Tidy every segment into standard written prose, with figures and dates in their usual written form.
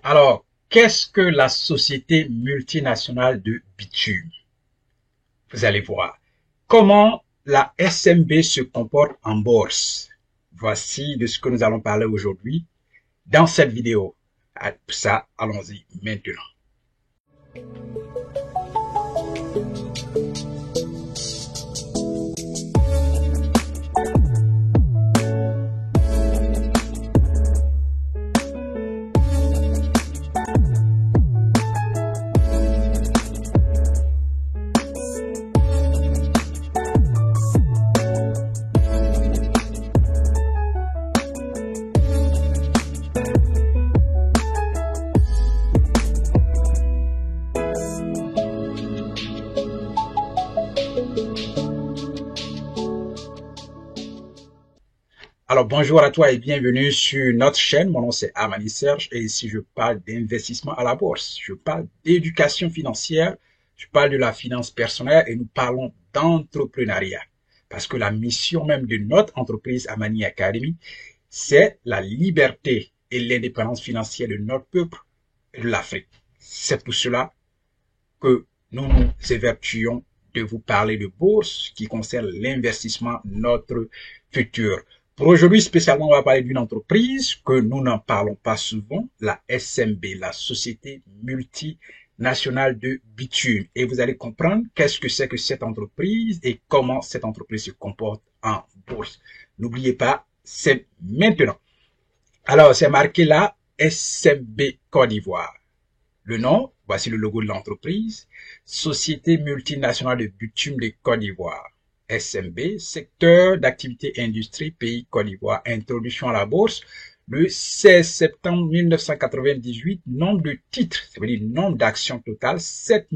Alors, qu'est-ce que la société multinationale de bitume? Vous allez voir. Comment la SMB se comporte en bourse? Voici de ce que nous allons parler aujourd'hui dans cette vidéo. Pour ça, allons-y maintenant. Alors bonjour à toi et bienvenue sur notre chaîne. Mon nom c'est Amani Serge et ici je parle d'investissement à la bourse. Je parle d'éducation financière, je parle de la finance personnelle et nous parlons d'entrepreneuriat. Parce que la mission même de notre entreprise Amani Academy, c'est la liberté et l'indépendance financière de notre peuple et de l'Afrique. C'est pour cela que nous nous évertuons de vous parler de bourse qui concerne l'investissement, notre futur. Pour aujourd'hui, spécialement, on va parler d'une entreprise que nous n'en parlons pas souvent, la SMB, la Société Multinationale de Bitume. Et vous allez comprendre qu'est-ce que c'est que cette entreprise et comment cette entreprise se comporte en bourse. N'oubliez pas, c'est maintenant. Alors, c'est marqué là, SMB Côte d'Ivoire. Le nom, voici le logo de l'entreprise, Société Multinationale de Bitume de Côte d'Ivoire. SMB, secteur d'activité industrie, pays Côte d'Ivoire, introduction à la bourse, le 16 septembre 1998, nombre de titres, ça veut dire nombre d'actions totales, 7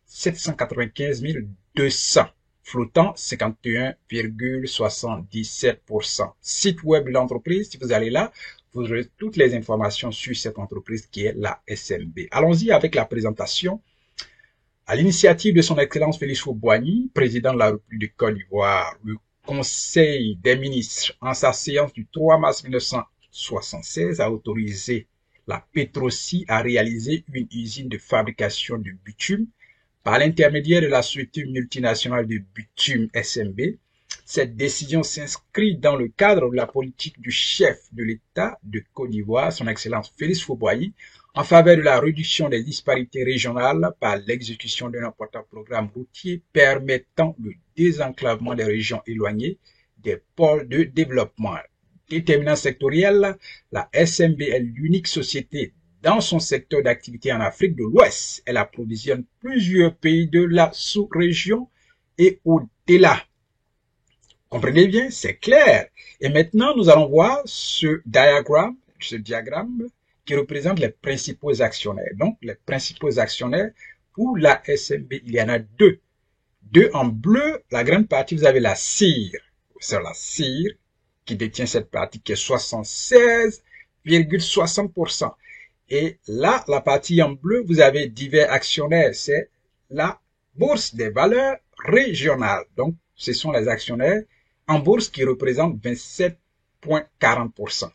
795 200, flottant 51,77%. Site web de l'entreprise, si vous allez là, vous aurez toutes les informations sur cette entreprise qui est la SMB. Allons-y avec la présentation. À l'initiative de son Excellence Félix Houphouët-Boigny, président de la République de Côte d'Ivoire, le Conseil des ministres, en sa séance du 3 mars 1976, a autorisé la Petroci à réaliser une usine de fabrication de bitume par l'intermédiaire de la Société multinationale de bitume SMB. Cette décision s'inscrit dans le cadre de la politique du chef de l'État de Côte d'Ivoire, son Excellence Félix Houphouët-Boigny, en faveur de la réduction des disparités régionales par l'exécution d'un important programme routier permettant le désenclavement des régions éloignées des pôles de développement. Déterminant sectoriel, la SMB est l'unique société dans son secteur d'activité en Afrique de l'Ouest. Elle approvisionne plusieurs pays de la sous-région et au-delà. Comprenez bien, c'est clair. Et maintenant, nous allons voir ce diagramme qui représente les principaux actionnaires. Donc, les principaux actionnaires pour la SMB, il y en a deux. Deux en bleu, la grande partie, vous avez la CIR. C'est la CIR qui détient cette partie qui est 76,60%. Et là, la partie en bleu, vous avez divers actionnaires. C'est la bourse des valeurs régionales. Donc, ce sont les actionnaires en bourse qui représentent 27,40%.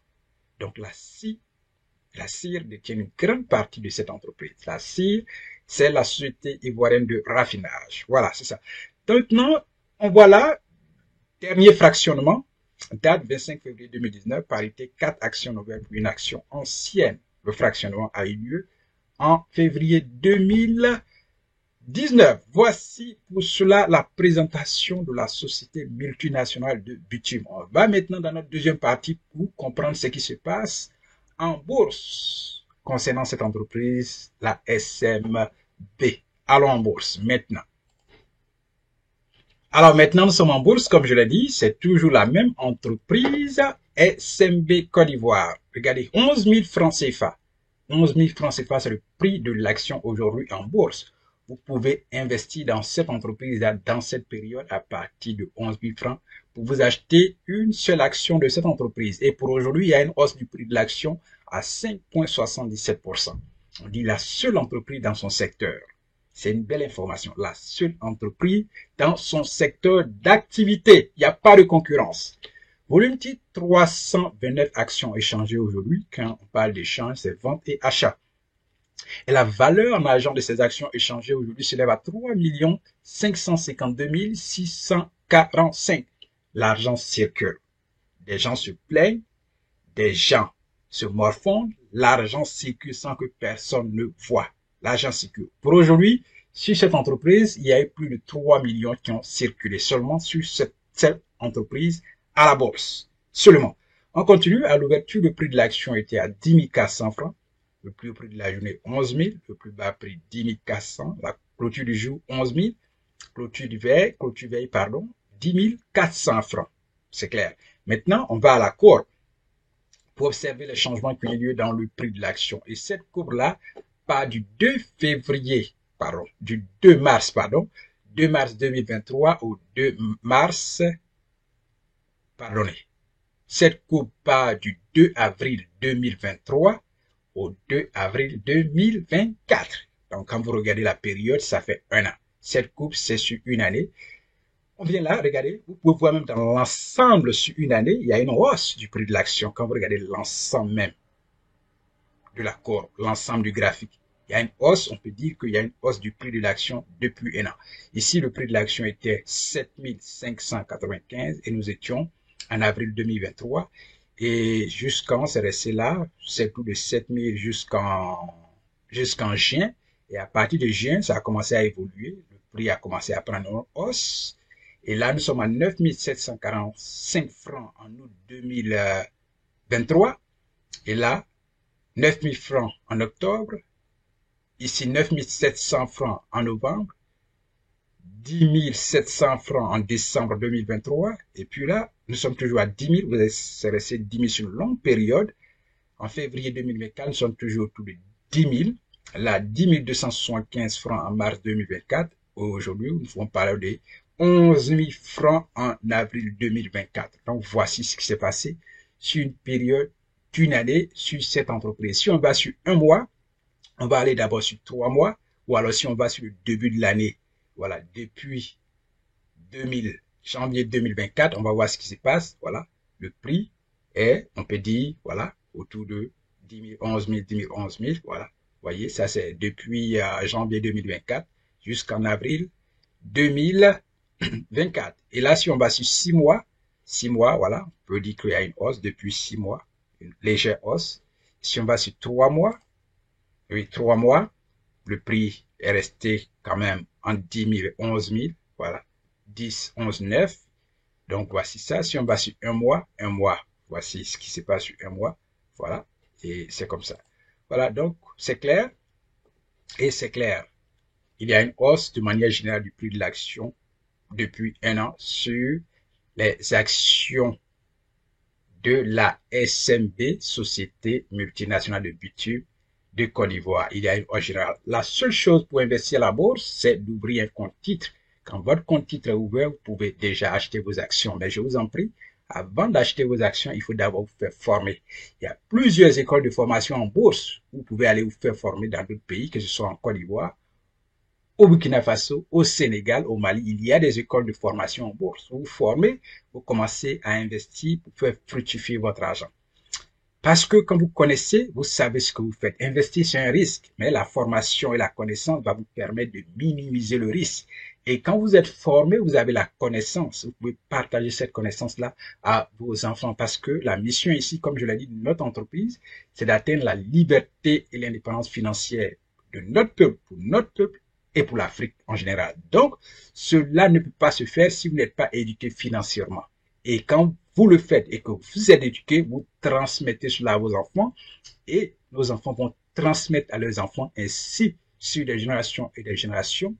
Donc, la CIR détient une grande partie de cette entreprise. La CIR, c'est la Société ivoirienne de raffinage. Voilà, c'est ça. Maintenant, on voit là, dernier fractionnement, date 25 février 2019, parité 4 actions nouvelles pour une action ancienne. Le fractionnement a eu lieu en février 2019. Voici pour cela la présentation de la Société multinationale de bitume. On va maintenant dans notre deuxième partie pour comprendre ce qui se passe en bourse concernant cette entreprise, la SMB. Allons en bourse maintenant. Alors maintenant, nous sommes en bourse, comme je l'ai dit, c'est toujours la même entreprise, SMB Côte d'Ivoire. Regardez, 11 000 francs CFA. 11 000 francs CFA, c'est le prix de l'action aujourd'hui en bourse. Vous pouvez investir dans cette entreprise dans cette période à partir de 11 000 francs pour vous acheter une seule action de cette entreprise. Et pour aujourd'hui, il y a une hausse du prix de l'action à 5,77%. On dit la seule entreprise dans son secteur. C'est une belle information. La seule entreprise dans son secteur d'activité. Il n'y a pas de concurrence. Volume titre, 329 actions échangées aujourd'hui. Quand on parle d'échange, c'est vente et achat. Et la valeur en argent de ces actions échangées aujourd'hui s'élève à 3 552 645. L'argent circule. Des gens se plaignent, des gens se morfondent, l'argent circule sans que personne ne voit. L'argent circule. Pour aujourd'hui, sur cette entreprise, il y a eu plus de 3 millions qui ont circulé seulement sur cette entreprise à la bourse. Seulement. On continue. À l'ouverture, le prix de l'action était à 10 400 francs. Le plus haut prix de la journée, 11 000. Le plus bas prix, 10 400. La clôture du jour, 11 000. Clôture veille, 10 400 francs. C'est clair. Maintenant, on va à la courbe pour observer les changements qui ont eu lieu dans le prix de l'action. Et cette courbe-là part du 2 mars 2023 au 2 mars, cette courbe part du 2 avril 2023 au 2 avril 2024. Donc, quand vous regardez la période, ça fait un an. Cette courbe, c'est sur une année. On vient là, regardez, vous pouvez voir même dans l'ensemble sur une année, il y a une hausse du prix de l'action. Quand vous regardez l'ensemble même de la courbe, l'ensemble du graphique, il y a une hausse, on peut dire qu'il y a une hausse du prix de l'action depuis un an. Ici, le prix de l'action était 7 595 et nous étions en avril 2023. Et jusqu'en, c'est resté là, c'est tout de 7 000 jusqu'en juin. Et à partir de juin, ça a commencé à évoluer. Le prix a commencé à prendre une hausse. Et là, nous sommes à 9 745 francs en août 2023. Et là, 9 000 francs en octobre. Ici, 9 700 francs en novembre. 10 700 francs en décembre 2023. Et puis là, nous sommes toujours à 10 000. C'est resté 10 000 sur une longue période. En février 2024, nous sommes toujours autour de 10 000. Là, 10 275 francs en mars 2024. Aujourd'hui, nous pouvons parler de 11 000 francs en avril 2024. Donc, voici ce qui s'est passé sur une période d'une année sur cette entreprise. Si on va sur un mois, on va aller d'abord sur 3 mois, ou alors si on va sur le début de l'année, voilà, depuis janvier 2024, on va voir ce qui se passe. Voilà, le prix est, on peut dire, voilà, autour de 10 000, 11 000, 10 000, 11 000. Voilà, vous voyez, ça c'est depuis janvier 2024 jusqu'en avril 2024. Et là, si on va sur 6 mois, voilà, on peut dire qu'il y a une hausse depuis 6 mois, une légère hausse. Si on va sur 3 mois, oui, 3 mois, le prix est resté quand même entre 10 000 et 11 000. Voilà, 10, 11, 9. Donc, voici ça. Si on va sur un mois, voici ce qui se passe sur un mois. Voilà, et c'est comme ça. Voilà, donc, c'est clair. Et c'est clair. Il y a une hausse de manière générale du prix de l'action depuis un an sur les actions de la SMB, Société Multinationale de Bitume de Côte d'Ivoire. Il y a une hausse générale. La seule chose pour investir à la bourse, c'est d'ouvrir un compte titre. Quand votre compte titre est ouvert, vous pouvez déjà acheter vos actions. Mais je vous en prie, avant d'acheter vos actions, il faut d'abord vous faire former. Il y a plusieurs écoles de formation en bourse. Vous pouvez aller vous faire former dans d'autres pays, que ce soit en Côte d'Ivoire, au Burkina Faso, au Sénégal, au Mali. Il y a des écoles de formation en bourse. Vous vous formez, vous commencez à investir pour faire fructifier votre argent. Parce que quand vous connaissez, vous savez ce que vous faites. Investir, c'est un risque, mais la formation et la connaissance va vous permettre de minimiser le risque. Et quand vous êtes formé, vous avez la connaissance. Vous pouvez partager cette connaissance-là à vos enfants parce que la mission ici, comme je l'ai dit, de notre entreprise, c'est d'atteindre la liberté et l'indépendance financière de notre peuple, pour notre peuple et pour l'Afrique en général. Donc, cela ne peut pas se faire si vous n'êtes pas éduqué financièrement. Et quand vous le faites et que vous êtes éduqué, vous transmettez cela à vos enfants et nos enfants vont transmettre à leurs enfants ainsi sur des générations et des générations.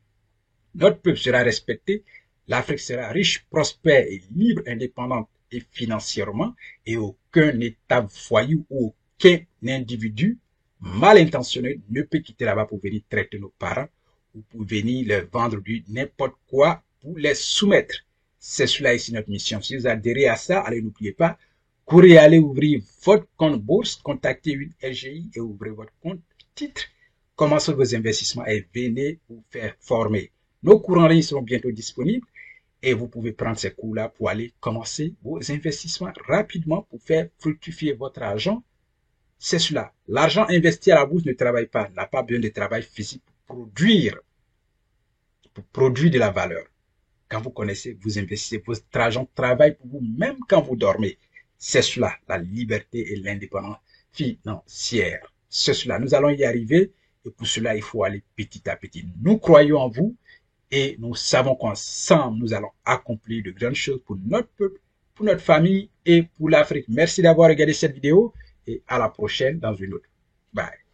Notre peuple sera respecté, l'Afrique sera riche, prospère et libre, indépendante et financièrement et aucun État voyou ou aucun individu mal intentionné ne peut quitter là-bas pour venir traiter nos parents ou pour venir leur vendre du n'importe quoi pour les soumettre. C'est cela ici notre mission. Si vous adhérez à ça, allez, n'oubliez pas, courez aller ouvrir votre compte bourse, contactez une LGI et ouvrez votre compte titre. Commencez vos investissements et venez vous faire former. Nos cours en ligne seront bientôt disponibles Et vous pouvez prendre ces cours-là pour aller commencer vos investissements rapidement pour faire fructifier votre argent. C'est cela. L'argent investi à la bourse ne travaille pas, n'a pas besoin de travail physique pour produire de la valeur. Quand vous connaissez, vous investissez, votre argent travaille pour vous, même quand vous dormez. C'est cela, la liberté et l'indépendance financière. C'est cela, nous allons y arriver et pour cela, il faut aller petit à petit. Nous croyons en vous et nous savons qu'ensemble, nous allons accomplir de grandes choses pour notre peuple, pour notre famille et pour l'Afrique. Merci d'avoir regardé cette vidéo et à la prochaine dans une autre. Bye.